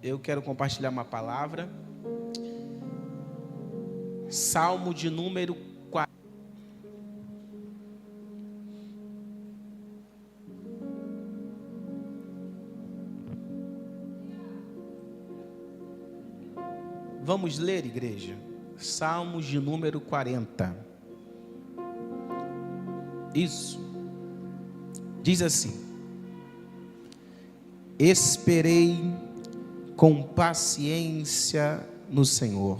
eu quero compartilhar uma palavra. Salmo de número 4. Vamos ler, igreja? Salmos de número 40. Isso. Diz assim: esperei com paciência no Senhor,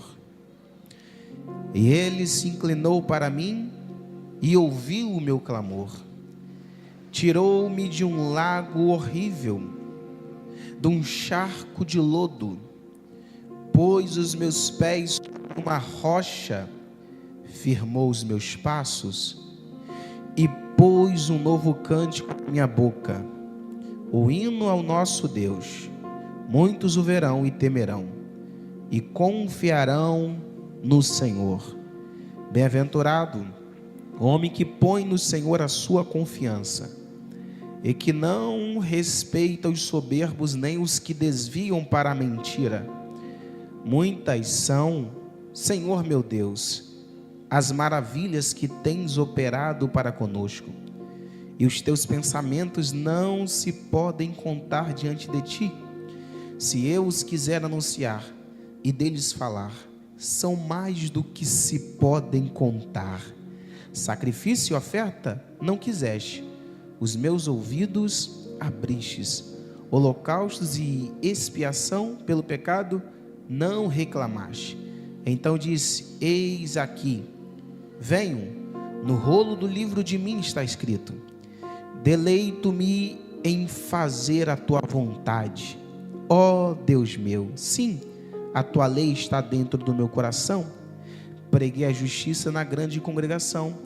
e Ele se inclinou para mim e ouviu o meu clamor. Tirou-me de um lago horrível, de um charco de lodo, pôs os meus pés numa rocha, firmou os meus passos e pôs um novo cântico na minha boca, o hino ao nosso Deus. Muitos o verão e temerão, e confiarão no Senhor. Bem-aventurado o homem que põe no Senhor a sua confiança, e que não respeita os soberbos, nem os que desviam para a mentira. Muitas são, Senhor meu Deus, as maravilhas que tens operado para conosco, e os teus pensamentos não se podem contar diante de ti. Se eu os quiser anunciar e deles falar, são mais do que se podem contar. Sacrifício e oferta não quiseste, os meus ouvidos abristes. Holocaustos e expiação pelo pecado não reclamaste. Então disse: eis aqui, venho, no rolo do livro de mim está escrito: deleito-me em fazer a tua vontade, ó Deus meu. Sim, a tua lei está dentro do meu coração. Preguei a justiça na grande congregação,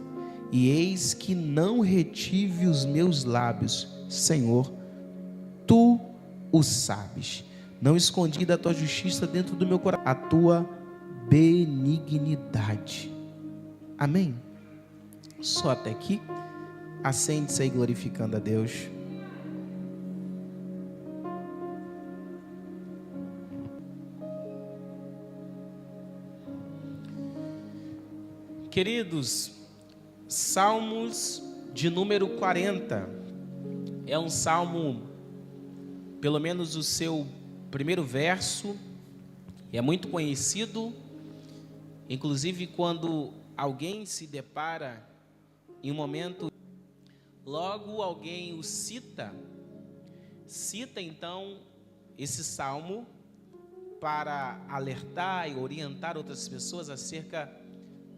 e eis que não retive os meus lábios. Senhor, tu o sabes. Não escondi da tua justiça dentro do meu coração a tua benignidade. Amém? Só até aqui. Assente-se aí glorificando a Deus. Queridos, Salmos de número 40 é um salmo, pelo menos o seu primeiro verso é muito conhecido. Inclusive, quando alguém se depara em um momento, logo alguém o cita então esse salmo para alertar e orientar outras pessoas acerca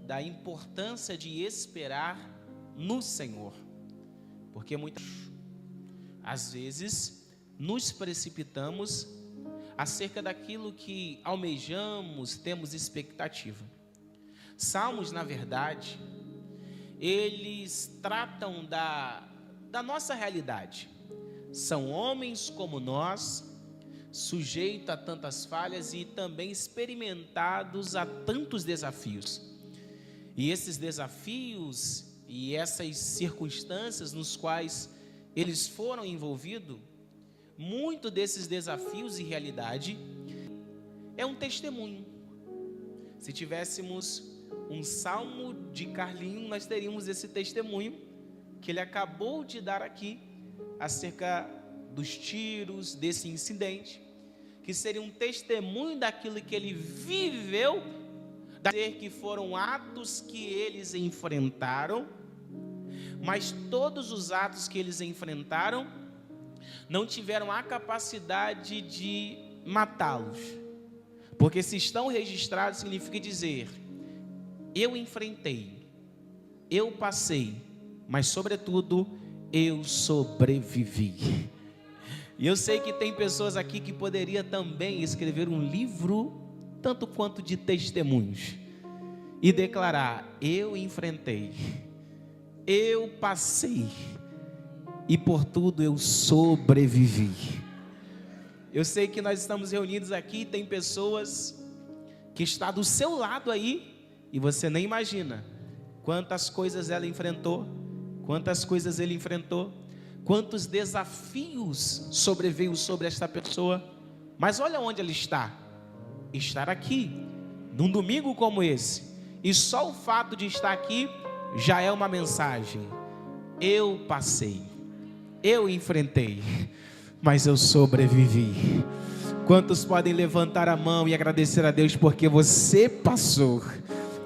da importância de esperar no Senhor, porque muitas às vezes nos precipitamos acerca daquilo que almejamos, temos expectativa. Salmos, na verdade, eles tratam da nossa realidade. São homens como nós, sujeitos a tantas falhas e também experimentados a tantos desafios. E esses desafios e essas circunstâncias nos quais eles foram envolvidos, muito desses desafios e realidade é um testemunho. Se tivéssemos um salmo de Carlinho, nós teríamos esse testemunho que ele acabou de dar aqui acerca dos tiros, desse incidente, que seria um testemunho daquilo que ele viveu, que foram atos que eles enfrentaram, mas todos os atos que eles enfrentaram não tiveram a capacidade de matá-los, porque se estão registrados significa dizer: eu enfrentei, eu passei, mas sobretudo eu sobrevivi. E eu sei que tem pessoas aqui que poderia também escrever um livro tanto quanto de testemunhos e declarar: eu enfrentei, eu passei e por tudo eu sobrevivi. Eu sei que nós estamos reunidos aqui e tem pessoas que estão do seu lado aí e você nem imagina quantas coisas ela enfrentou, quantas coisas ele enfrentou, quantos desafios sobreveio sobre esta pessoa, Mas olha onde ele está. Estar aqui, num domingo como esse. E só o fato de estar aqui já é uma mensagem. Eu passei, eu enfrentei, mas eu sobrevivi. Quantos podem levantar a mão e agradecer a Deus porque você passou,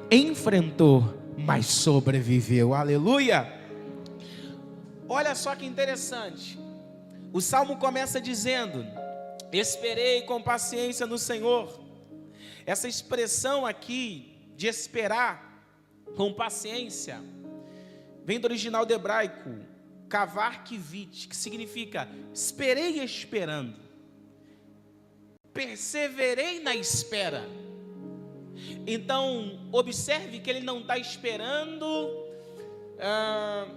enfrentou, mas sobreviveu? Aleluia! Olha só que interessante. O salmo começa dizendo: esperei com paciência no Senhor. Essa expressão aqui de esperar com paciência vem do original do hebraico kavar kivit, que significa esperei esperando. Perseverei na espera. Então, observe que ele não está esperando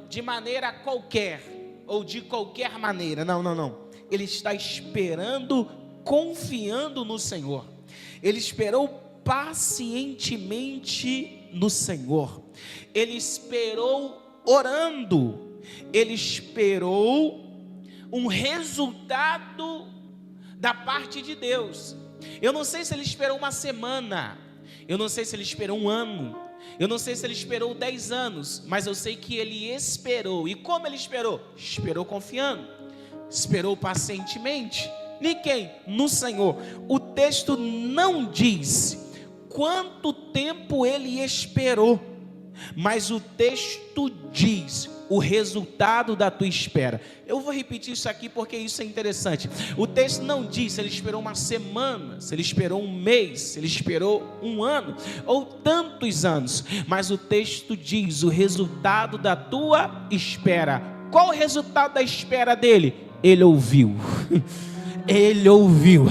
de maneira qualquer, ou de qualquer maneira. Não. Ele está esperando, confiando no Senhor. Ele esperou pacientemente no Senhor. Ele esperou orando. Ele esperou um resultado da parte de Deus. Eu não sei se ele esperou uma semana, eu não sei se ele esperou um ano, eu não sei se ele esperou 10 anos, mas eu sei que ele esperou. E como ele esperou? Esperou confiando, esperou pacientemente. Ninguém, no Senhor. O texto não diz quanto tempo ele esperou, mas o texto diz o resultado da tua espera. Eu vou repetir isso aqui porque isso é interessante. O texto não diz se ele esperou uma semana, se ele esperou um mês, se ele esperou um ano ou tantos anos, mas o texto diz o resultado da tua espera. Qual o resultado da espera dele? Ele ouviu. Ele ouviu.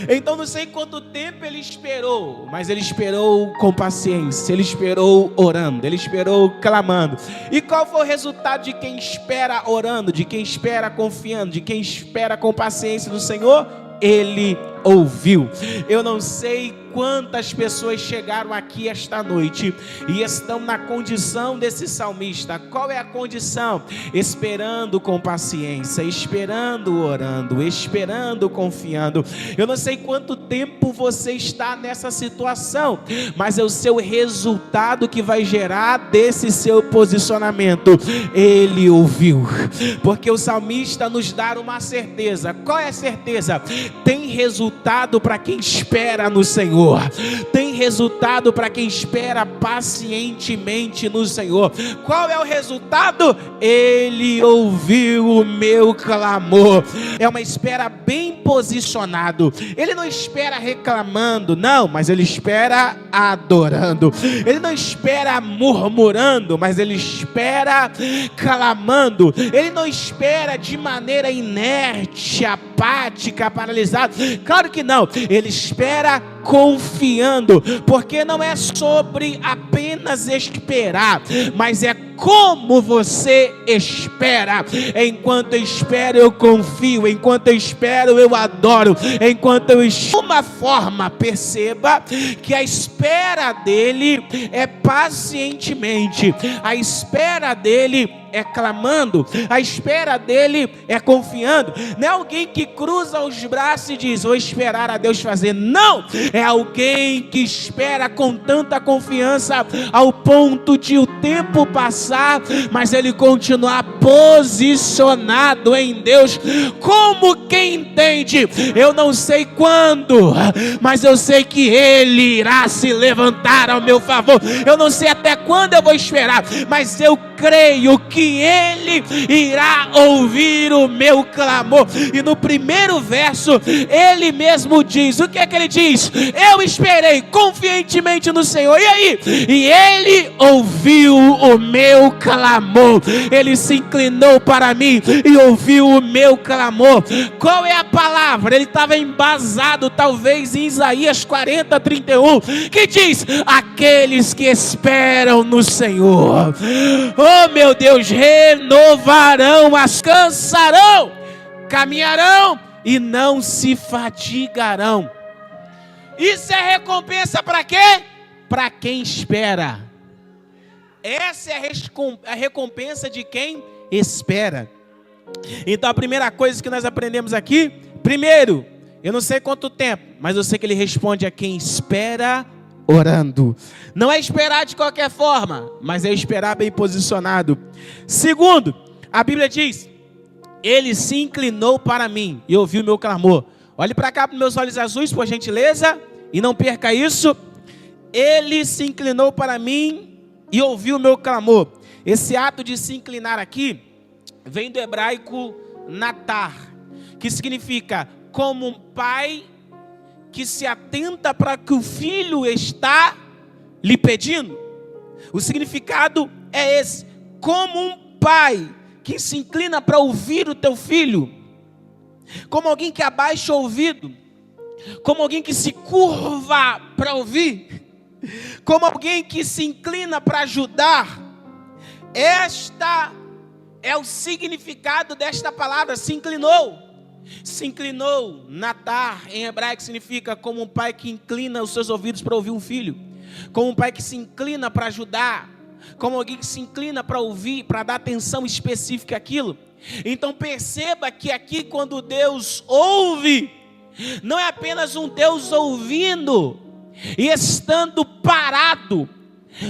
Então não sei quanto tempo ele esperou, mas ele esperou com paciência, ele esperou orando, ele esperou clamando. E qual foi o resultado de quem espera orando, de quem espera confiando, de quem espera com paciência no Senhor? Ele ouviu. Eu não sei quantas pessoas chegaram aqui esta noite e estão na condição desse salmista. Qual é a condição? Esperando com paciência, esperando orando, esperando confiando. Eu não sei quanto tempo você está nessa situação, mas é o seu resultado que vai gerar desse seu posicionamento. Ele ouviu, porque o salmista nos dá uma certeza. Qual é a certeza? Tem resultado para quem espera no Senhor. Tem resultado para quem espera pacientemente no Senhor. Qual é o resultado? Ele ouviu o meu clamor. É uma espera bem posicionado. Ele não espera reclamando, não, mas ele espera adorando. Ele não espera murmurando, mas ele espera clamando. Ele não espera de maneira inerte, apática, paralisada. Claro que não. Ele espera confiando, porque não é sobre apenas esperar, mas é como você espera. Enquanto eu espero, eu confio. Enquanto eu espero, eu adoro. Enquanto eu espero, de uma forma, perceba que a espera dele é pacientemente, a espera dele é clamando, a espera dele é confiando. Não é alguém que cruza os braços e diz: vou esperar a Deus fazer. Não, é alguém que espera com tanta confiança ao ponto de o tempo passar, mas ele continuar posicionado em Deus, como quem entende: eu não sei quando, mas eu sei que ele irá se levantar ao meu favor. Eu não sei até quando eu vou esperar, mas eu creio que ele irá ouvir o meu clamor. E no primeiro verso ele mesmo diz: o que é que ele diz? Eu esperei confiantemente no Senhor. E aí? E ele ouviu o meu clamor. Ele se inclinou para mim e ouviu o meu clamor. Qual é a palavra? Ele estava embasado talvez em Isaías 40:31, que diz: aqueles que esperam no Senhor, oh meu Deus, renovarão, cansarão, caminharão e não se fatigarão. Isso é recompensa para quê? Para quem espera. Essa é a recompensa de quem espera. Então a primeira coisa que nós aprendemos aqui: primeiro, Eu não sei quanto tempo, mas eu sei que ele responde a quem espera orando. Não é esperar de qualquer forma, mas é esperar bem posicionado. Segundo, a Bíblia diz: ele se inclinou para mim e ouviu o meu clamor. Olhe para cá para meus olhos azuis, por gentileza, e não perca isso. Ele se inclinou para mim e ouviu o meu clamor. Esse ato de se inclinar aqui vem do hebraico natar, que significa como um pai que se atenta para que o filho está lhe pedindo. O significado é esse: como um pai que se inclina para ouvir o teu filho, como alguém que abaixa o ouvido, como alguém que se curva para ouvir, como alguém que se inclina para ajudar. Esta é o significado desta palavra, se inclinou. Se inclinou, natar, em hebraico significa como um pai que inclina os seus ouvidos para ouvir um filho, como um pai que se inclina para ajudar, como alguém que se inclina para ouvir, para dar atenção específica àquilo. Então perceba que aqui, quando Deus ouve, não é apenas um Deus ouvindo e estando parado,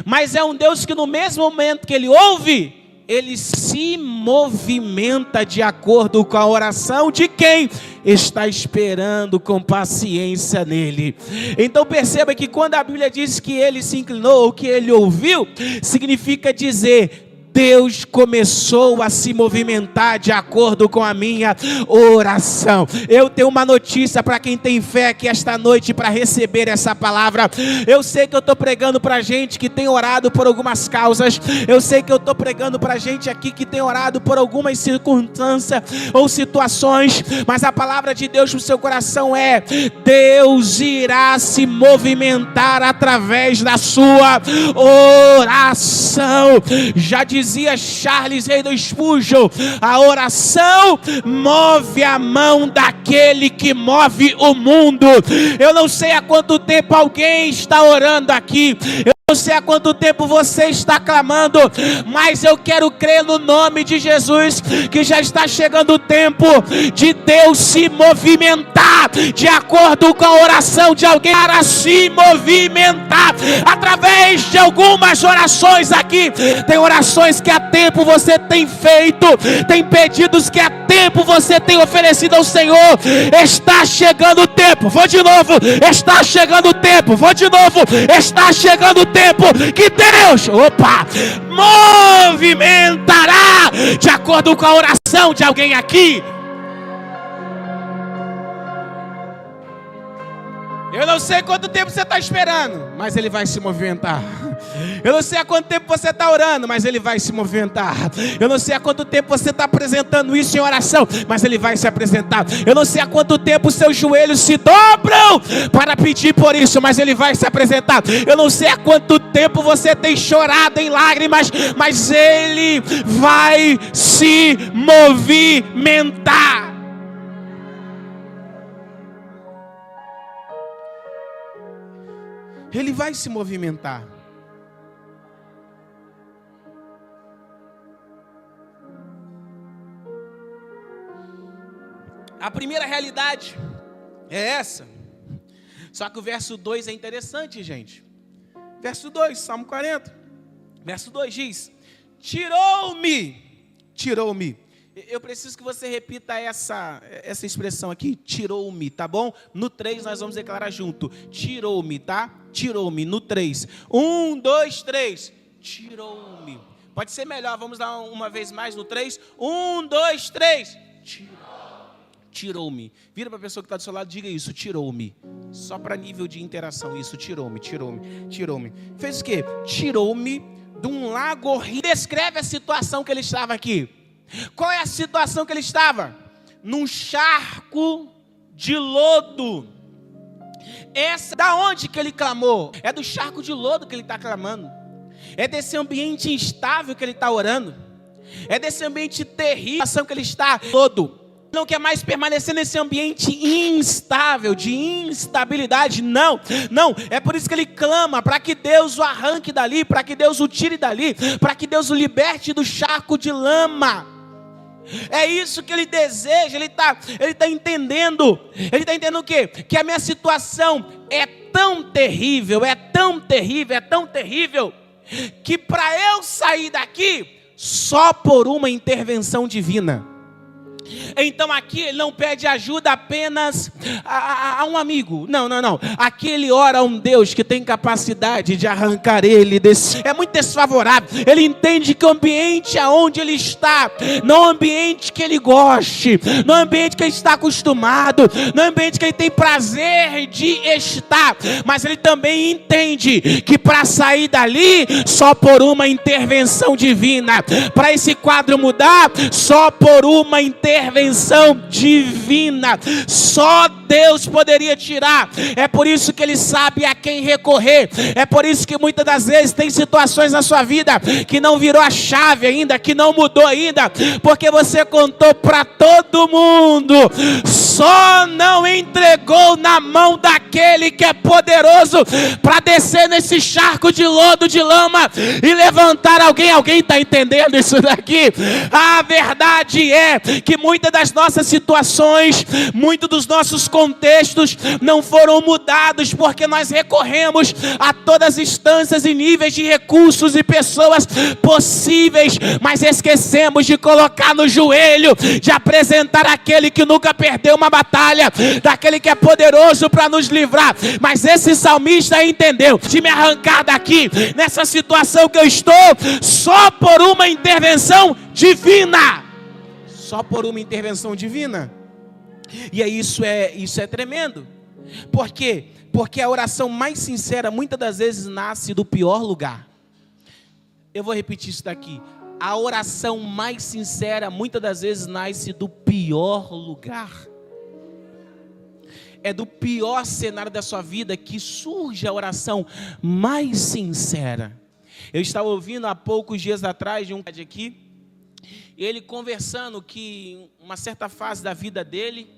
mas é um Deus que no mesmo momento que ele ouve, ele se movimenta de acordo com a oração de quem está esperando com paciência nele. Então perceba que quando a Bíblia diz que ele se inclinou ou que ele ouviu, significa dizer: Deus começou a se movimentar de acordo com a minha oração. Eu tenho uma notícia para quem tem fé aqui esta noite para receber essa palavra. Eu sei que eu estou pregando para gente que tem orado por algumas causas. Eu sei que eu estou pregando para gente aqui que tem orado por algumas circunstâncias ou situações. Mas a palavra de Deus no seu coração é: Deus irá se movimentar através da sua oração. Já dizia Charles Haddon Spurgeon: a oração move a mão daquele que move o mundo. Eu não sei há quanto tempo alguém está orando aqui, eu não sei há quanto tempo você está clamando, mas eu quero crer no nome de Jesus que já está chegando o tempo de Deus se movimentar de acordo com a oração de alguém, para se movimentar através de algumas orações aqui. Tem orações que há tempo você tem feito, tem pedidos que há tempo você tem oferecido ao Senhor. Está chegando o tempo, vou de novo, está chegando o tempo, vou de novo, está chegando o tempo que Deus, movimentará de acordo com a oração de alguém aqui. Eu não sei quanto tempo você está esperando, mas Ele vai se movimentar. Eu não sei há quanto tempo você está orando, mas Ele vai se movimentar. Eu não sei há quanto tempo você está apresentando isso em oração, mas Ele vai se apresentar. Eu não sei há quanto tempo os seus joelhos se dobram para pedir por isso, mas Ele vai se apresentar. Eu não sei há quanto tempo você tem chorado em lágrimas, mas Ele vai se movimentar. Ele vai se movimentar. A primeira realidade é essa. Só que o verso 2 é interessante, gente. Verso 2, Salmo 40. Verso 2 diz: tirou-me. Eu preciso que você repita essa expressão aqui, tirou-me, tá bom? No 3 nós vamos declarar junto: tirou-me, tá? Tirou-me, no 3. 1, 2, 3. Tirou-me. Pode ser melhor, vamos dar uma vez mais no 3. 1, 2, 3. Tirou-me. Vira para a pessoa que está do seu lado, diga isso: tirou-me. Só para nível de interação, isso: tirou-me. Fez o quê? Tirou-me de um lago horrível. Descreve a situação que ele estava aqui. Qual é a situação que ele estava? Num charco de lodo. Da onde que ele clamou? É do charco de lodo que ele está clamando. É desse ambiente instável que ele está orando. É desse ambiente terrível que ele está lodo. Não quer mais permanecer nesse ambiente instável, de instabilidade. Não, é por isso que ele clama, para que Deus o arranque dali, para que Deus o tire dali, para que Deus o liberte do charco de lama. É isso que ele deseja. Ele está entendendo. Ele está entendendo o quê? Que a minha situação é tão terrível, é tão terrível, é tão terrível, que para eu sair daqui, só por uma intervenção divina. Então aqui ele não pede ajuda apenas a um amigo. Não. Aqui ele ora a um Deus que tem capacidade de arrancar ele desse. É muito desfavorável. Ele entende que o ambiente aonde ele está não é um ambiente que ele goste, não é um ambiente que ele está acostumado, não é um ambiente que ele tem prazer de estar. Mas ele também entende que para sair dali, só por uma intervenção divina. Para esse quadro mudar, só por uma intervenção divina. Só Deus poderia tirar. É por isso que ele sabe a quem recorrer. É por isso que muitas das vezes tem situações na sua vida que não virou a chave ainda, que não mudou ainda, porque você contou para todo mundo, só não entregou na mão daquele que é poderoso para descer nesse charco de lodo, de lama e levantar alguém. Alguém está entendendo isso daqui? A verdade é que muitas das nossas situações, muitos dos nossos contextos não foram mudados porque nós recorremos a todas as instâncias e níveis de recursos e pessoas possíveis, mas esquecemos de colocar no joelho, de apresentar aquele que nunca perdeu uma batalha, daquele que é poderoso para nos livrar. Mas esse salmista entendeu, de me arrancar daqui, nessa situação que eu estou, só por uma intervenção divina. Só por uma intervenção divina. E aí isso é tremendo. Por quê? Porque a oração mais sincera muitas das vezes nasce do pior lugar. Eu vou repetir isso daqui. A oração mais sincera muitas das vezes nasce do pior lugar. É do pior cenário da sua vida que surge a oração mais sincera. Eu estava ouvindo há poucos dias atrás de um cara aqui, ele conversando que em uma certa fase da vida dele,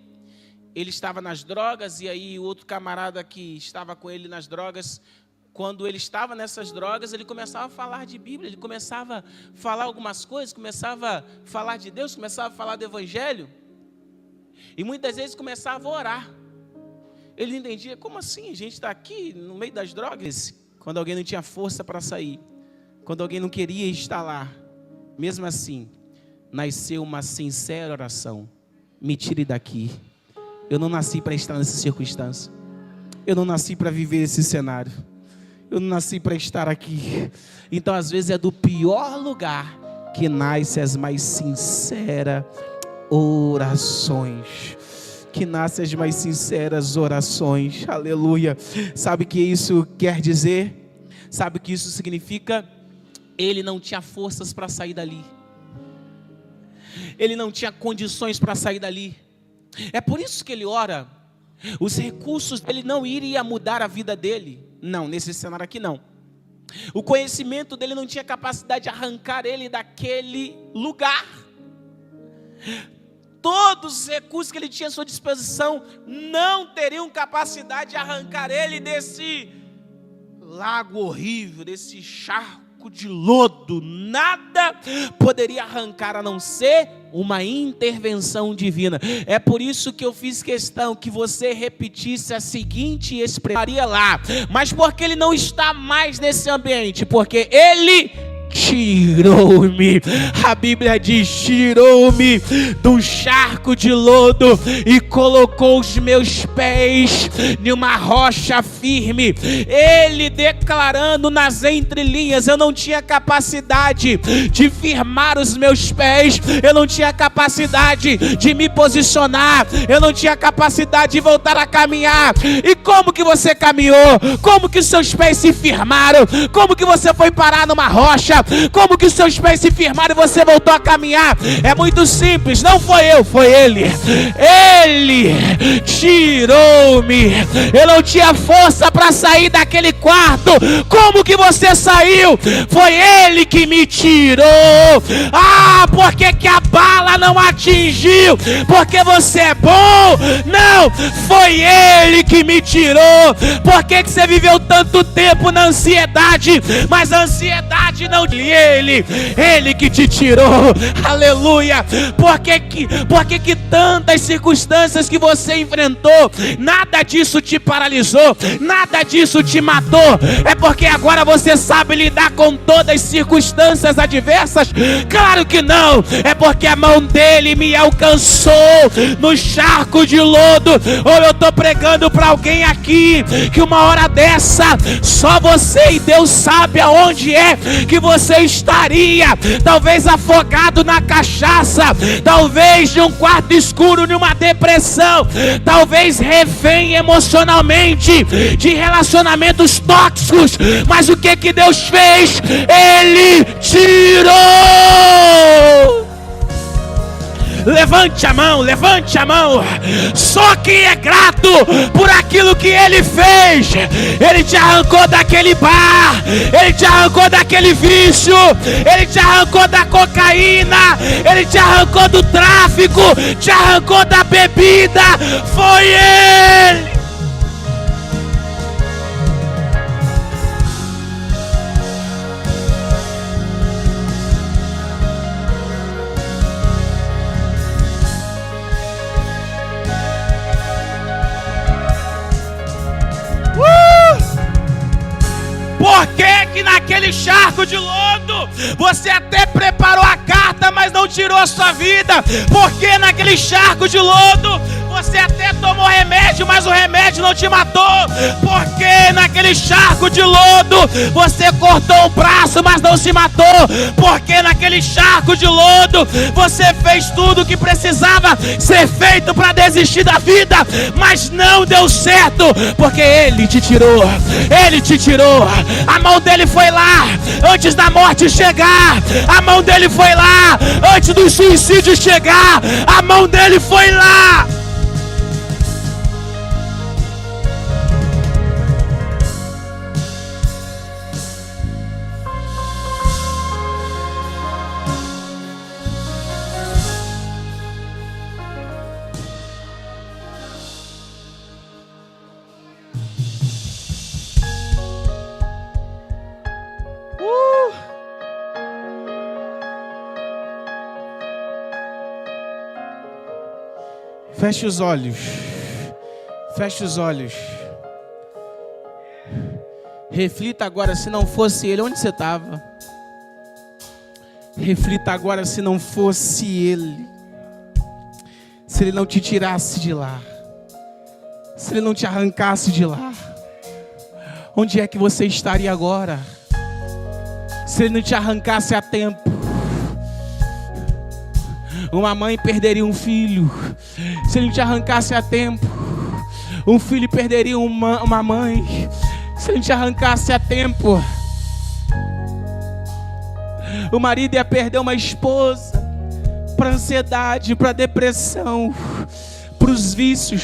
ele estava nas drogas, e aí o outro camarada que estava com ele nas drogas, quando ele estava nessas drogas, ele começava a falar de Bíblia, ele começava a falar algumas coisas, começava a falar de Deus, começava a falar do Evangelho, e muitas vezes começava a orar. Ele entendia, como assim? A gente está aqui no meio das drogas? Quando alguém não tinha força para sair, quando alguém não queria estar lá, mesmo assim, nasceu uma sincera oração: me tire daqui. Eu não nasci para estar nessa circunstância. Eu não nasci para viver esse cenário. Eu não nasci para estar aqui. Então, às vezes, é do pior lugar que nascem as mais sinceras orações. Que nascem as mais sinceras orações. Aleluia. Sabe o que isso quer dizer? Sabe o que isso significa? Ele não tinha forças para sair dali. Ele não tinha condições para sair dali. É por isso que ele ora. Os recursos, ele não iria mudar a vida dele. Não, nesse cenário aqui não. O conhecimento dele não tinha capacidade de arrancar ele daquele lugar. Todos os recursos que ele tinha à sua disposição não teriam capacidade de arrancar ele desse lago horrível, desse charco de lodo. Nada poderia arrancar a não ser uma intervenção divina. É por isso que eu fiz questão que você repetisse a seguinte expressão lá. Mas porque ele não está mais nesse ambiente? Porque ele tirou-me. A Bíblia diz: tirou-me do charco de lodo e colocou os meus pés em uma rocha firme. Ele declarando nas entrelinhas: eu não tinha capacidade de firmar os meus pés, eu não tinha capacidade de me posicionar, eu não tinha capacidade de voltar a caminhar. E como que você caminhou? Como que seus pés se firmaram? Como que você foi parar numa rocha? Como que seus pés se firmaram e você voltou a caminhar? É muito simples, não foi eu, foi ele. Ele tirou-me. Eu não tinha força para sair daquele quarto. Como que você saiu? Foi ele que me tirou. Ah, por que que a bala não atingiu, porque você é bom. Não, foi Ele que me tirou. Por que você viveu tanto tempo na ansiedade? Mas a ansiedade não... Ele que te tirou. Aleluia. Por que tantas circunstâncias que você enfrentou, nada disso te paralisou, nada disso te matou? É porque agora você sabe lidar com todas as circunstâncias adversas? Claro que não. É porque a mão dele me alcançou no charco de lodo. Ou eu estou pregando para alguém aqui que uma hora dessa só você e Deus sabe aonde é que você estaria. Talvez afogado na cachaça, talvez de um quarto escuro, numa depressão, talvez refém emocionalmente de relacionamentos tóxicos. Mas o que Deus fez? Ele tirou. Levante a mão, levante a mão. Só quem é grato por aquilo que Ele fez. Ele te arrancou daquele bar, Ele te arrancou daquele vício, Ele te arrancou da cocaína, Ele te arrancou do tráfico, te arrancou da bebida. Foi Ele. Por que naquele charco de lodo você até preparou a carta, mas não tirou a sua vida? Por que naquele charco de lodo você até tomou remédio, mas o remédio não te matou? Por que naquele charco de lodo você cortou o braço, mas não se matou? Por que naquele charco de lodo você fez tudo o que precisava ser feito para desistir da vida, mas não deu certo? Porque Ele te tirou. Ele te tirou. A mão dele foi lá antes da morte chegar. A mão dele foi lá antes do suicídio chegar. A mão dele foi lá. Feche os olhos. Feche os olhos. Reflita agora, se não fosse Ele, onde você estava? Reflita agora, se não fosse Ele, se Ele não te tirasse de lá, se Ele não te arrancasse de lá, onde é que você estaria agora? Se Ele não te arrancasse a tempo. Uma mãe perderia um filho. Se Ele te arrancasse a tempo. Um filho perderia uma mãe. Se Ele te arrancasse a tempo. O marido ia perder uma esposa para ansiedade, para depressão, para os vícios.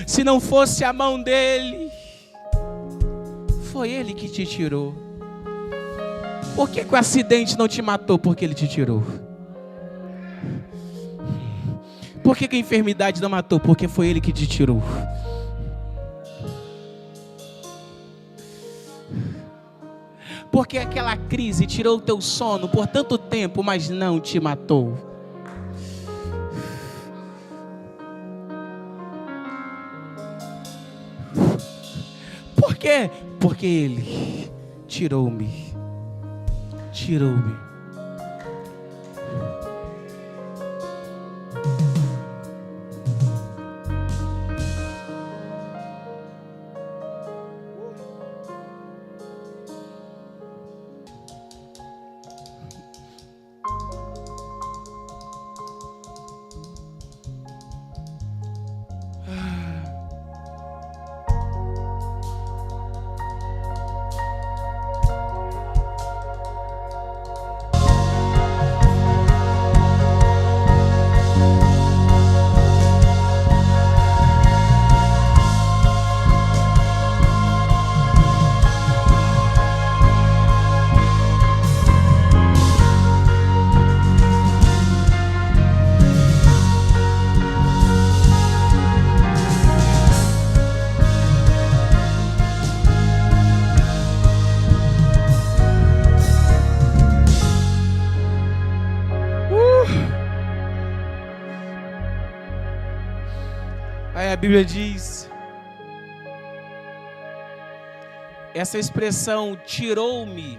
Se não fosse a mão dele. Foi Ele que te tirou. Por que o acidente não te matou? Porque Ele te tirou. Por que a enfermidade não matou? Porque foi Ele que te tirou. Porque aquela crise tirou o teu sono por tanto tempo, mas não te matou. Por quê? Porque Ele tirou-me. Tirou-me. Aí a Bíblia diz, essa expressão tirou-me,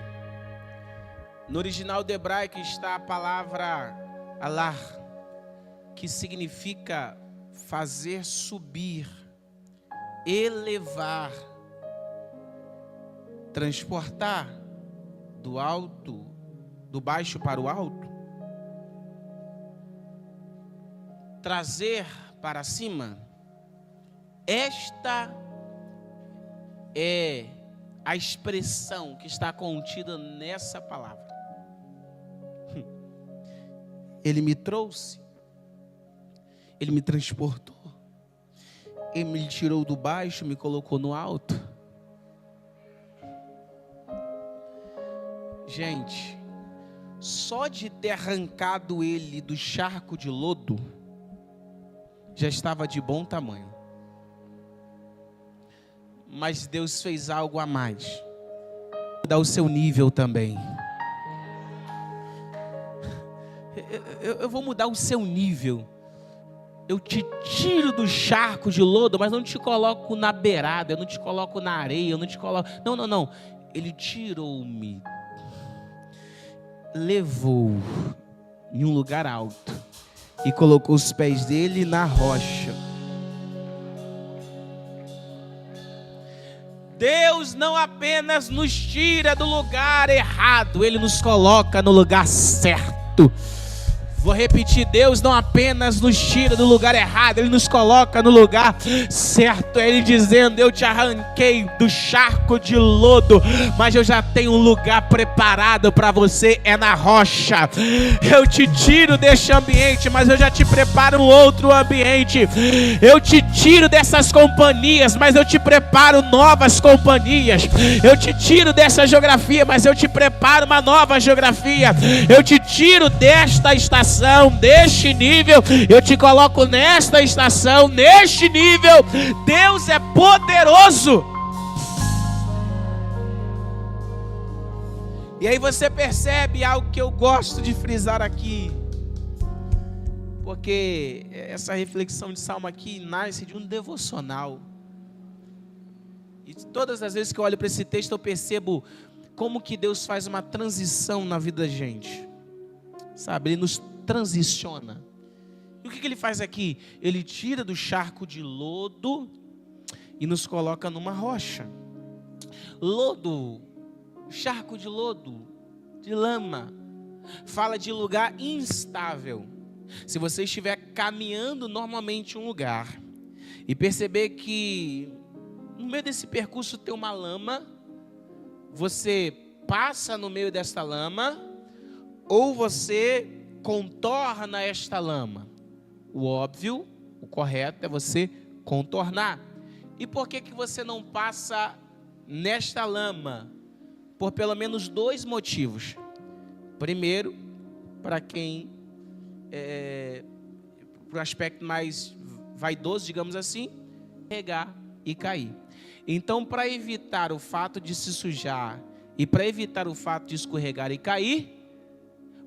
no original do hebraico está a palavra alar, que significa fazer subir, elevar, transportar do alto, do baixo para o alto, trazer para cima. Esta é a expressão que está contida nessa palavra. Ele me trouxe, Ele me transportou, Ele me tirou do baixo, me colocou no alto. Gente, só de ter arrancado ele do charco de lodo, já estava de bom tamanho. Mas Deus fez algo a mais. Dá o seu nível também. Eu vou mudar o seu nível. Eu te tiro do charco de lodo, mas não te coloco na beirada, eu não te coloco na areia, eu não te coloco... Não. Ele tirou-me, levou em um lugar alto e colocou os pés dele na rocha. Deus não apenas nos tira do lugar errado, Ele nos coloca no lugar certo. Vou repetir, Deus não apenas nos tira do lugar errado, Ele nos coloca no lugar certo. É Ele dizendo, eu te arranquei do charco de lodo, mas eu já tenho um lugar preparado para você, é na rocha. Eu te tiro deste ambiente, mas eu já te preparo um outro ambiente. Eu te tiro dessas companhias, mas eu te preparo novas companhias. Eu te tiro dessa geografia, mas eu te preparo uma nova geografia. Eu te tiro desta estação, deste nível, eu te coloco nesta estação, neste nível. Deus é poderoso. E aí você percebe algo que eu gosto de frisar aqui, porque essa reflexão de salmo aqui nasce de um devocional. E todas as vezes que eu olho para esse texto, eu percebo como que Deus faz uma transição na vida da gente. Sabe, Ele nos transiciona. E o que Ele faz aqui? Ele tira do charco de lodo e nos coloca numa rocha. Lodo, charco de lodo, de lama, fala de lugar instável. Se você estiver caminhando normalmente em um lugar e perceber que no meio desse percurso tem uma lama, você passa no meio desta lama ou você contorna esta lama. O óbvio, o correto é você contornar. E por que você não passa nesta lama? Por pelo menos dois motivos. Primeiro, para quem para o aspecto mais vaidoso, digamos assim, pegar e cair. Então, para evitar o fato de se sujar e para evitar o fato de escorregar e cair,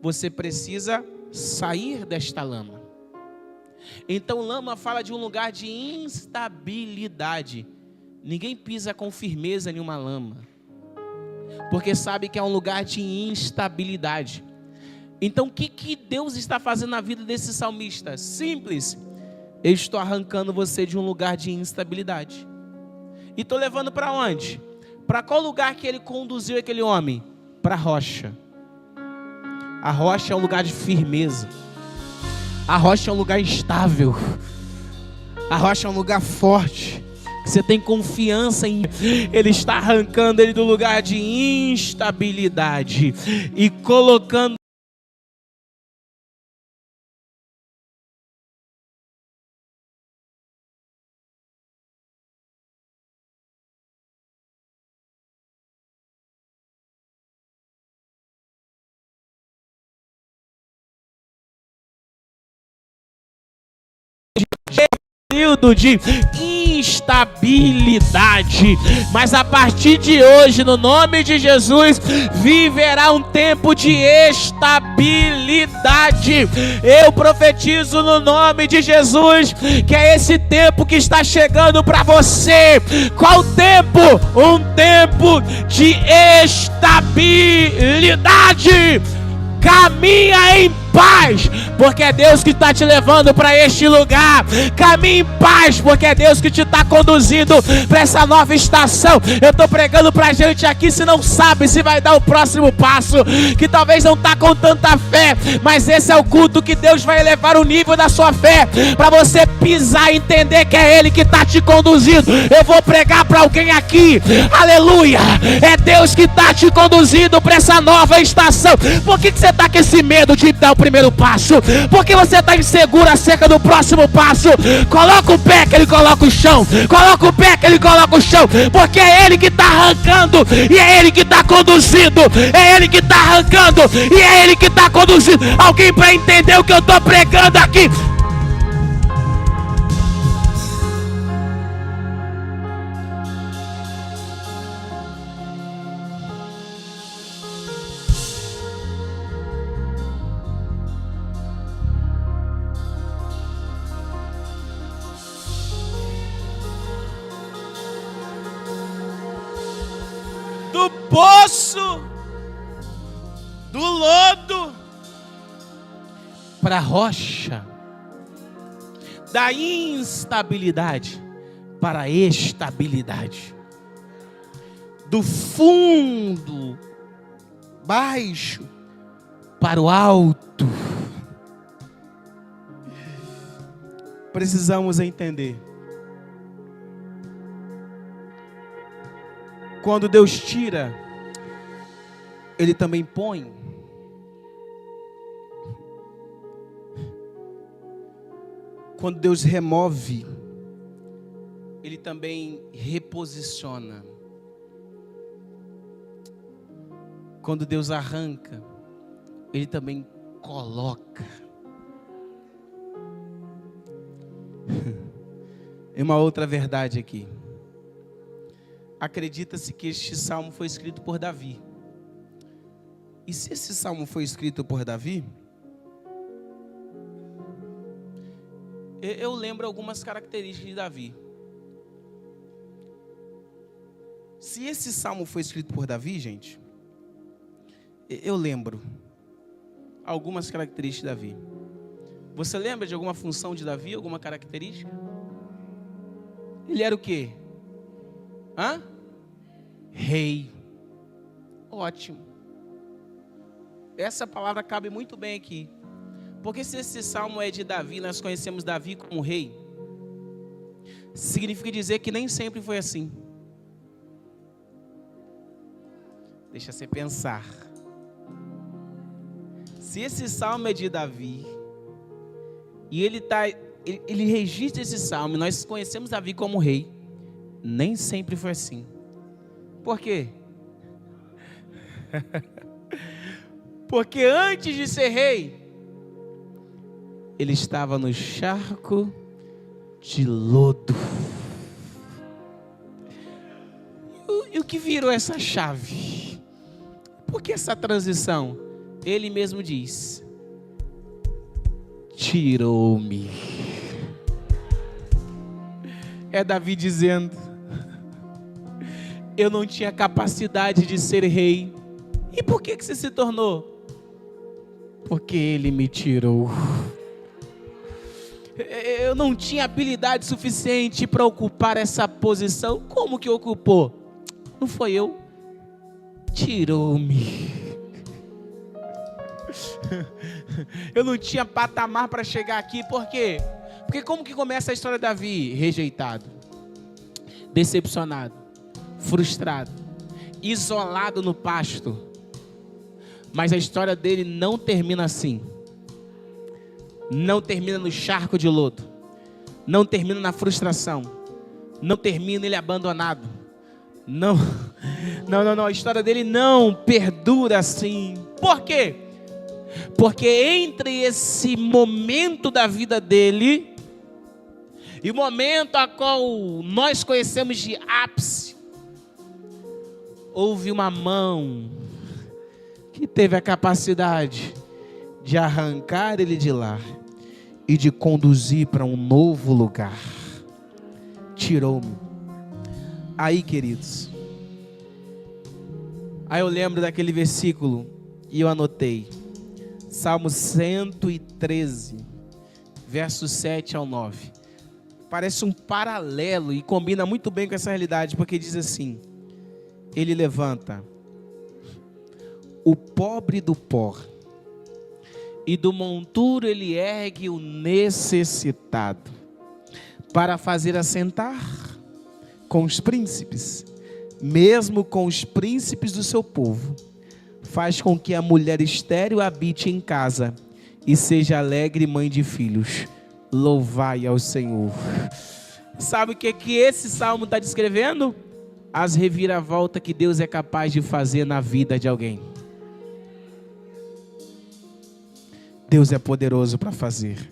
você precisa sair desta lama. Então, lama fala de um lugar de instabilidade. Ninguém pisa com firmeza em uma lama, porque sabe que é um lugar de instabilidade. Então, o que Deus está fazendo na vida desse salmista? Simples. Eu estou arrancando você de um lugar de instabilidade. E estou levando para onde? Para qual lugar que Ele conduziu aquele homem? Para a rocha. A rocha é um lugar de firmeza. A rocha é um lugar estável. A rocha é um lugar forte. Você tem confiança em Ele. Está arrancando ele do lugar de instabilidade e colocando período de instabilidade. Mas a partir de hoje, no nome de Jesus, viverá um tempo de estabilidade. Eu profetizo no nome de Jesus que é esse tempo que está chegando para você. Qual tempo? Um tempo de estabilidade. Caminha em paz, porque é Deus que está te levando para este lugar. Caminhe em paz, porque é Deus que te está conduzindo para essa nova estação. Eu estou pregando para a gente aqui, se não sabe se vai dar o próximo passo, que talvez não está com tanta fé, mas esse é o culto que Deus vai elevar o nível da sua fé, para você pisar e entender que é Ele que está te conduzindo. Eu vou pregar para alguém aqui, aleluia, é Deus que está te conduzindo para essa nova estação. Por que você está com esse medo de dar o primeiro passo? Porque você está inseguro acerca do próximo passo? Coloca o pé que Ele coloca o chão. Coloca o pé que Ele coloca o chão. Porque é Ele que está arrancando e é Ele que está conduzindo. É Ele que está arrancando e é Ele que está conduzindo. Alguém para entender o que eu estou pregando aqui? Do poço, do lodo, para a rocha, da instabilidade para a estabilidade, do fundo baixo para o alto. Precisamos entender. Quando Deus tira, Ele também põe. Quando Deus remove, Ele também reposiciona. Quando Deus arranca, Ele também coloca. É uma outra verdade aqui. Acredita-se que este salmo foi escrito por Davi. E se esse salmo foi escrito por Davi, eu lembro algumas características de Davi. Se esse salmo foi escrito por Davi, gente, eu lembro algumas características de Davi. Você lembra de alguma função de Davi, alguma característica? Ele era o quê? Rei. Ótimo. Essa palavra cabe muito bem aqui. Porque se esse salmo é de Davi, nós conhecemos Davi como rei, significa dizer que nem sempre foi assim. Deixa você pensar. Se esse salmo é de Davi, e ele registra esse salmo, e nós conhecemos Davi como rei, nem sempre foi assim. Por quê? Porque antes de ser rei, ele estava no charco de lodo. E o que virou essa chave? Por que essa transição? Ele mesmo diz: tirou-me. É Davi dizendo: eu não tinha capacidade de ser rei. E por que você se tornou? Porque Ele me tirou. Eu não tinha habilidade suficiente para ocupar essa posição. Como que ocupou? Não foi eu. Tirou-me. Eu não tinha patamar para chegar aqui. Por quê? Porque como que começa a história de Davi? Rejeitado, decepcionado, frustrado, isolado no pasto. Mas a história dele não termina assim. Não termina no charco de lodo. Não termina na frustração. Não termina ele abandonado. Não. A história dele não perdura assim. Por quê? Porque entre esse momento da vida dele E o momento a qual nós conhecemos de ápice, houve uma mão que teve a capacidade de arrancar ele de lá e de conduzir para um novo lugar. Tirou-me. Aí, queridos, aí eu lembro daquele versículo e eu anotei. Salmo 113, versos 7 ao 9. Parece um paralelo e combina muito bem com essa realidade, porque diz assim: ele levanta o pobre do pó, e do monturo ele ergue o necessitado, para fazer assentar com os príncipes, mesmo com os príncipes do seu povo. Faz com que a mulher estéril habite em casa, e seja alegre mãe de filhos. Louvai ao Senhor. Sabe o que esse salmo está descrevendo? As reviravoltas que Deus é capaz de fazer na vida de alguém. Deus é poderoso para fazer.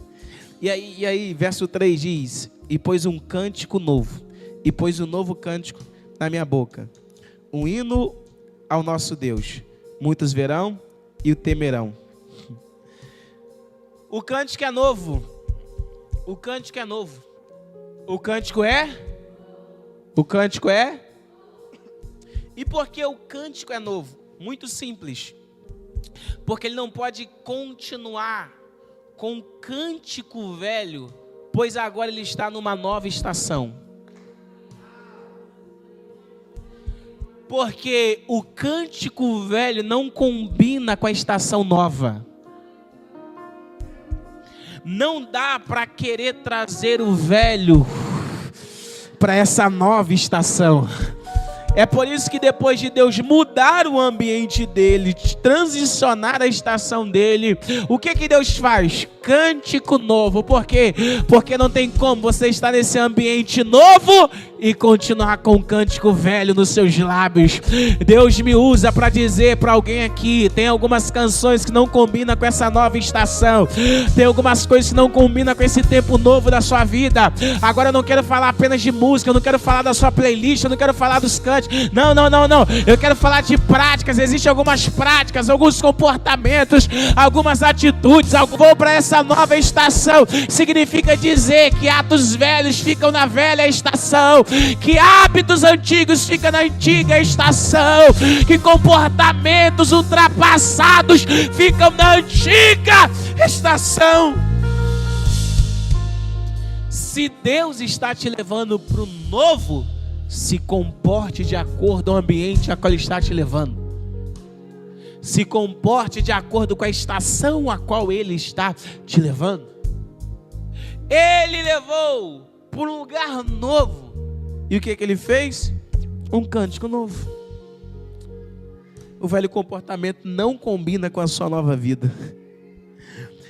E aí, verso 3 diz: e pôs um cântico novo, e pôs um novo cântico na minha boca, um hino ao nosso Deus. Muitos verão e o temerão. O cântico é novo. O cântico é novo. O cântico é? O cântico é? E por que o cântico é novo? Muito simples. Porque ele não pode continuar com o cântico velho, pois agora ele está numa nova estação. Porque o cântico velho não combina com a estação nova. Não dá para querer trazer o velho para essa nova estação. É por isso que depois de Deus mudar o ambiente dele, transicionar a estação dele, o que Deus faz? Cântico novo. Por quê? Porque não tem como você estar nesse ambiente novo e continuar com um cântico velho nos seus lábios. Deus me usa para dizer para alguém aqui: tem algumas canções que não combinam com essa nova estação, tem algumas coisas que não combinam com esse tempo novo da sua vida. Agora eu não quero falar apenas de música, eu não quero falar da sua playlist, eu não quero falar dos cânticos. Não. Eu quero falar de práticas. Existem algumas práticas, alguns comportamentos, algumas atitudes. Vou para essa nova estação. Significa dizer que atos velhos ficam na velha estação, que hábitos antigos ficam na antiga estação, que comportamentos ultrapassados ficam na antiga estação. Se Deus está te levando para o novo, se comporte de acordo ao ambiente a qual Ele está te levando. Se comporte de acordo com a estação a qual Ele está te levando. Ele levou para um lugar novo. E o que Ele fez? Um cântico novo. O velho comportamento não combina com a sua nova vida.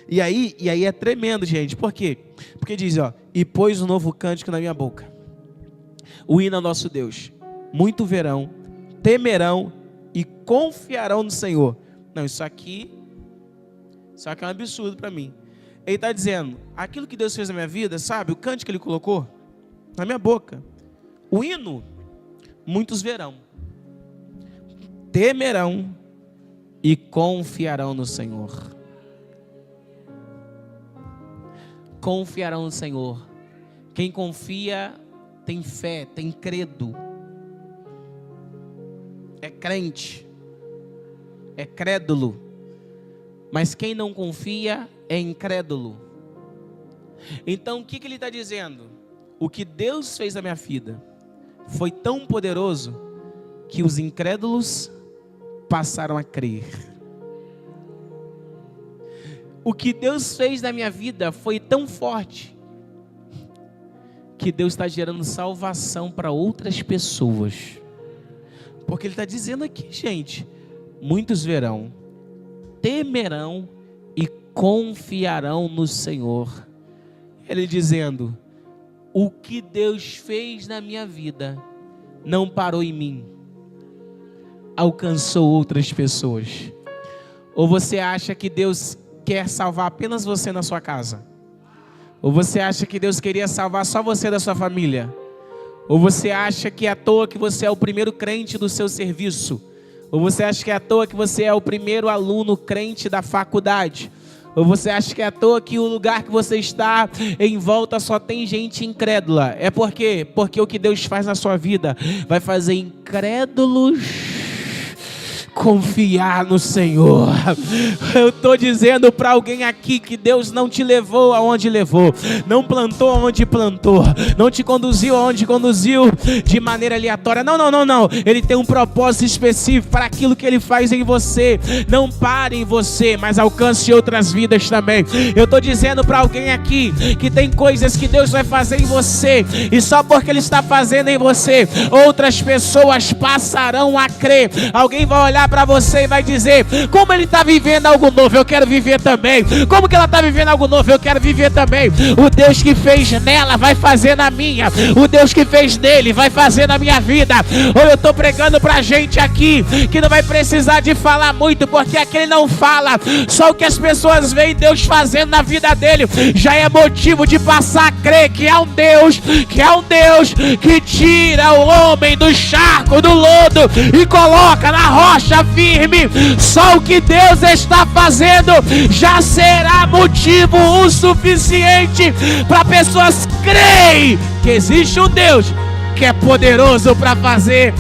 E aí é tremendo, gente. Por quê? Porque diz, e pôs um novo cântico na minha boca, o hino ao nosso Deus. Muito verão, temerão e confiarão no Senhor. Não, isso aqui é um absurdo para mim. Ele está dizendo, aquilo que Deus fez na minha vida, sabe? O cântico que Ele colocou na minha boca, o hino, muitos verão, temerão e confiarão no Senhor. Confiarão no Senhor. Quem confia tem fé, tem credo, é crente, é crédulo. Mas quem não confia é incrédulo. Então o que Ele está dizendo? O que Deus fez na minha vida foi tão poderoso que os incrédulos passaram a crer. O que Deus fez na minha vida foi tão forte que Deus está gerando salvação para outras pessoas. Porque Ele está dizendo aqui, gente, muitos verão, temerão e confiarão no Senhor. Ele dizendo, o que Deus fez na minha vida não parou em mim, alcançou outras pessoas. Ou você acha que Deus quer salvar apenas você na sua casa? Ou você acha que Deus queria salvar só você da sua família? Ou você acha que é à toa que você é o primeiro crente do seu serviço? Ou você acha que é à toa que você é o primeiro aluno crente da faculdade? Ou você acha que é à toa que o lugar que você está em volta só tem gente incrédula? É por quê? Porque o que Deus faz na sua vida vai fazer incrédulos confiar no Senhor. Eu estou dizendo para alguém aqui que Deus não te levou aonde levou, não plantou aonde plantou, não te conduziu aonde conduziu de maneira aleatória. Não. Ele tem um propósito específico para aquilo que Ele faz em você. Não pare em você, mas alcance outras vidas também. Eu estou dizendo para alguém aqui que tem coisas que Deus vai fazer em você, e só porque Ele está fazendo em você, outras pessoas passarão a crer. Alguém vai olhar para você e vai dizer: como ele está vivendo algo novo, eu quero viver também. Como que ela está vivendo algo novo, eu quero viver também. O Deus que fez nela vai fazer na minha. O Deus que fez nele vai fazer na minha vida. Ou eu estou pregando para gente aqui que não vai precisar de falar muito, porque aquele não fala, só o que as pessoas veem Deus fazendo na vida dele já é motivo de passar a crer que é um Deus que tira o homem do charco, do lodo, e coloca na rocha firme. Só o que Deus está fazendo já será motivo o suficiente para pessoas crerem que existe um Deus que é poderoso para fazer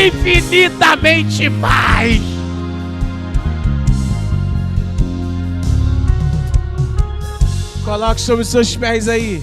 infinitamente mais. Coloque sobre os seus pés aí.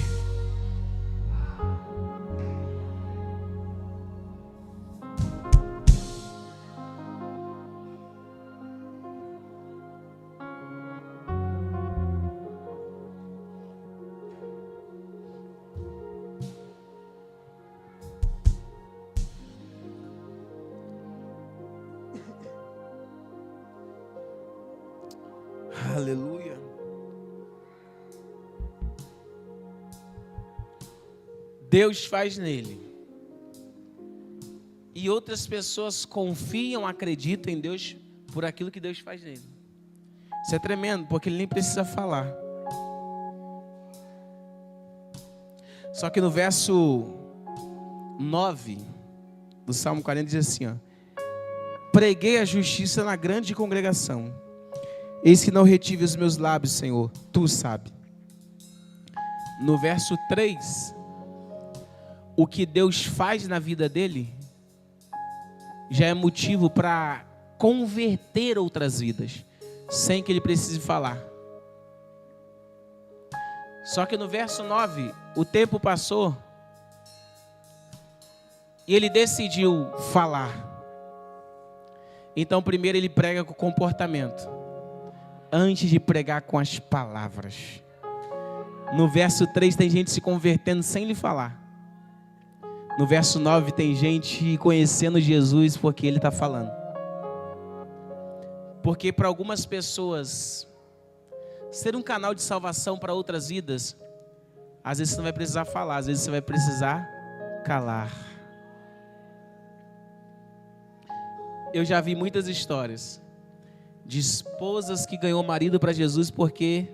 Aleluia. Deus faz nele, e outras pessoas confiam, acreditam em Deus por aquilo que Deus faz nele. Isso é tremendo, porque ele nem precisa falar. Só que no verso 9 do Salmo 40 diz assim, ó: preguei a justiça na grande congregação, eis que não retive os meus lábios, Senhor, tu sabe. No verso 3, o que Deus faz na vida dele já é motivo para converter outras vidas, sem que ele precise falar. Só que no verso 9, o tempo passou e ele decidiu falar. Então primeiro ele prega com o comportamento, antes de pregar com as palavras. No verso 3 tem gente se convertendo sem lhe falar. No verso 9 tem gente conhecendo Jesus porque ele está falando. Porque para algumas pessoas, ser um canal de salvação para outras vidas, às vezes você não vai precisar falar, às vezes você vai precisar calar. Eu já vi muitas histórias de esposas que ganhou marido para Jesus porque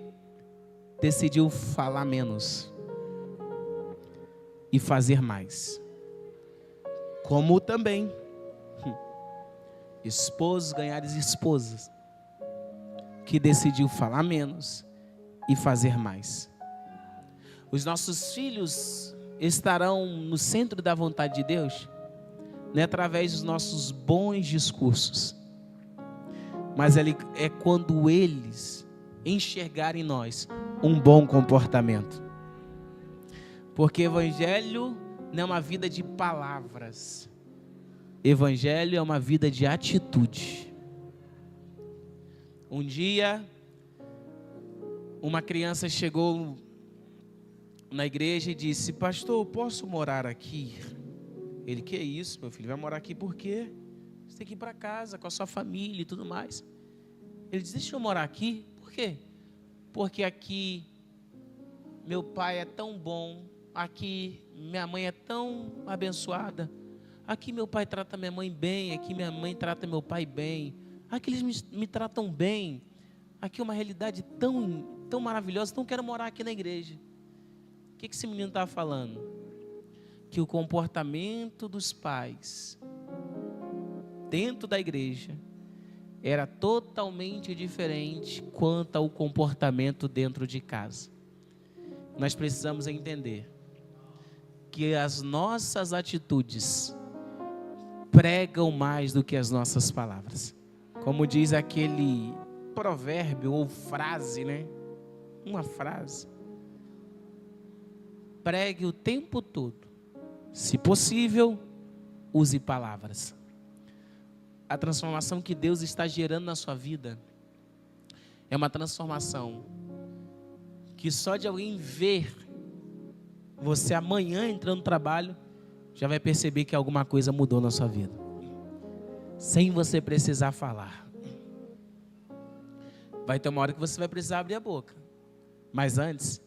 decidiu falar menos e fazer mais. Como também esposos ganharam esposas que decidiu falar menos e fazer mais. Os nossos filhos estarão no centro da vontade de Deus, não é através dos nossos bons discursos, mas é quando eles enxergarem em nós um bom comportamento. Porque evangelho não é uma vida de palavras. Evangelho é uma vida de atitude. Um dia, uma criança chegou na igreja e disse: pastor, posso morar aqui? Ele: que é isso, meu filho? Vai morar aqui por quê? Você tem que ir para casa com a sua família e tudo mais. Ele disse: deixa eu morar aqui. Por quê? Porque aqui meu pai é tão bom, aqui minha mãe é tão abençoada, aqui meu pai trata minha mãe bem, aqui minha mãe trata meu pai bem, aqui eles me tratam bem, aqui é uma realidade tão maravilhosa, então quero morar aqui na igreja. que esse menino está falando? Que o comportamento dos pais dentro da igreja era totalmente diferente quanto ao comportamento dentro de casa. Nós precisamos entender que as nossas atitudes pregam mais do que as nossas palavras. Como diz aquele provérbio ou frase, né? Uma frase. Pregue o tempo todo. Se possível, use palavras. A transformação que Deus está gerando na sua vida é uma transformação que só de alguém ver você amanhã entrando no trabalho, já vai perceber que alguma coisa mudou na sua vida. Sem você precisar falar. Vai ter uma hora que você vai precisar abrir a boca. Mas antes,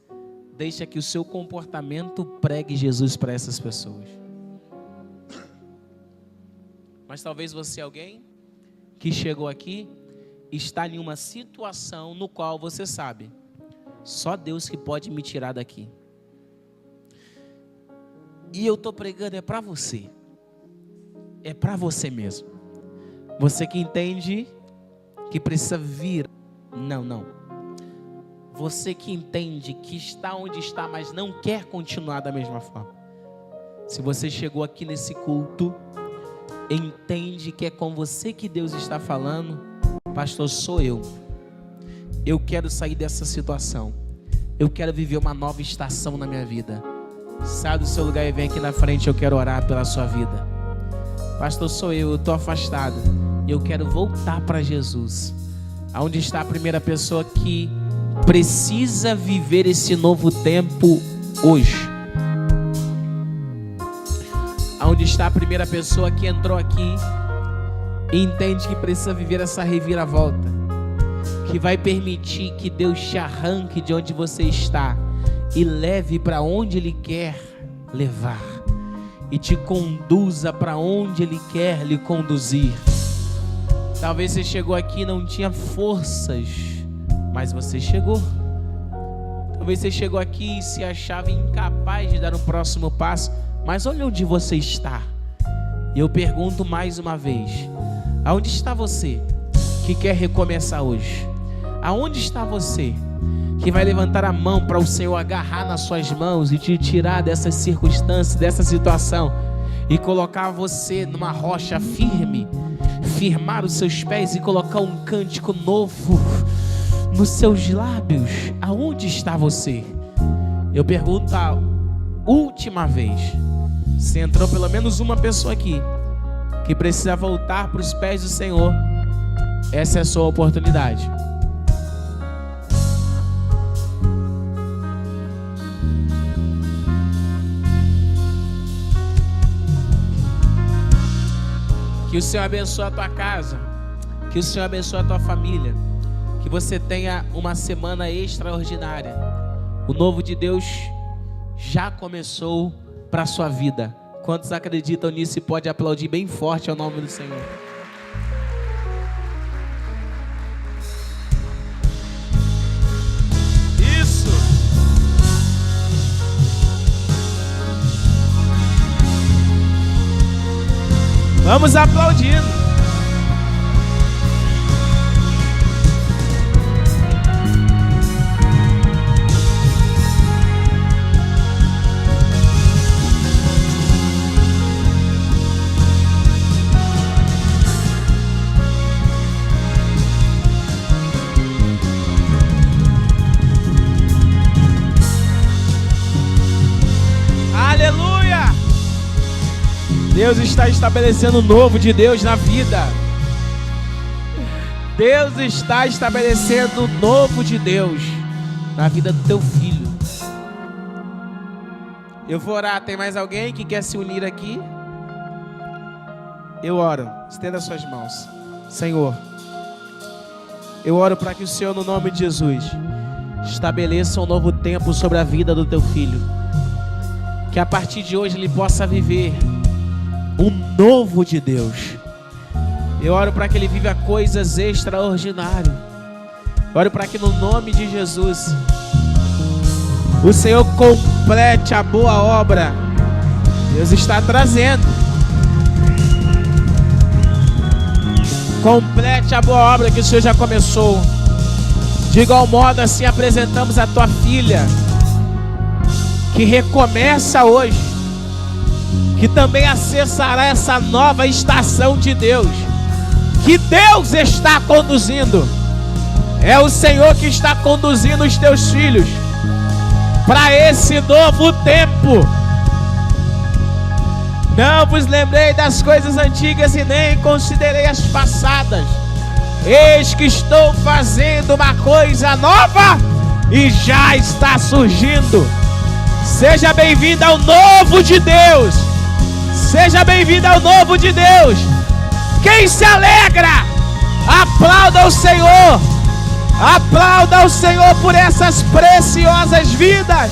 deixa que o seu comportamento pregue Jesus para essas pessoas. Mas talvez você é alguém que chegou aqui e está em uma situação no qual você sabe, só Deus que pode me tirar daqui. E eu estou pregando para você. É para você mesmo. Você que entende que precisa vir. Não. Você que entende que está onde está, mas não quer continuar da mesma forma. Se você chegou aqui nesse culto, entende que é com você que Deus está falando. Pastor, sou eu. Eu quero sair dessa situação. Eu quero viver uma nova estação na minha vida. Sai do seu lugar e vem aqui na frente. Eu quero orar pela sua vida. Pastor, sou eu estou afastado. Eu quero voltar para Jesus. Aonde está a primeira pessoa que precisa viver esse novo tempo hoje? Aonde está a primeira pessoa que entrou aqui e entende que precisa viver essa reviravolta, que vai permitir que Deus te arranque de onde você está e leve para onde Ele quer levar, e te conduza para onde Ele quer lhe conduzir. Talvez você chegou aqui e não tinha forças, mas você chegou. Talvez você chegou aqui e se achava incapaz de dar um próximo passo, mas olha onde você está. E eu pergunto mais uma vez: aonde está você que quer recomeçar hoje? Aonde está você que vai levantar a mão para o Senhor agarrar nas suas mãos e te tirar dessas circunstâncias, dessa situação, e colocar você numa rocha firme, firmar os seus pés e colocar um cântico novo nos seus lábios? Aonde está você? Eu pergunto a última vez. Se entrou pelo menos uma pessoa aqui que precisa voltar para os pés do Senhor, essa é a sua oportunidade. Que o Senhor abençoe a tua casa, que o Senhor abençoe a tua família, que você tenha uma semana extraordinária. O novo de Deus já começou para a sua vida. Quantos acreditam nisso e pode aplaudir bem forte ao nome do Senhor? Isso! Vamos aplaudindo. Aleluia! Deus está estabelecendo o novo de Deus na vida. Deus está estabelecendo o novo de Deus na vida do teu filho. Eu vou orar. Tem mais alguém que quer se unir aqui? Eu oro. Estenda suas mãos. Senhor, eu oro para que o Senhor, no nome de Jesus, estabeleça um novo tempo sobre a vida do teu filho. Que a partir de hoje ele possa viver um novo de Deus. Eu oro para que ele viva coisas extraordinárias. Eu oro para que no nome de Jesus o Senhor complete a boa obra. Deus está trazendo. Complete a boa obra que o Senhor já começou. De igual modo, assim apresentamos a tua filha, que recomeça hoje, que também acessará essa nova estação de Deus, que Deus está conduzindo. É o Senhor que está conduzindo os teus filhos para esse novo tempo. Não vos lembrei das coisas antigas e nem considerei as passadas. Eis que estou fazendo uma coisa nova e já está surgindo. Seja bem-vindo ao novo de Deus. Seja bem-vindo ao novo de Deus. Quem se alegra, aplauda o Senhor. Aplauda o Senhor por essas preciosas vidas.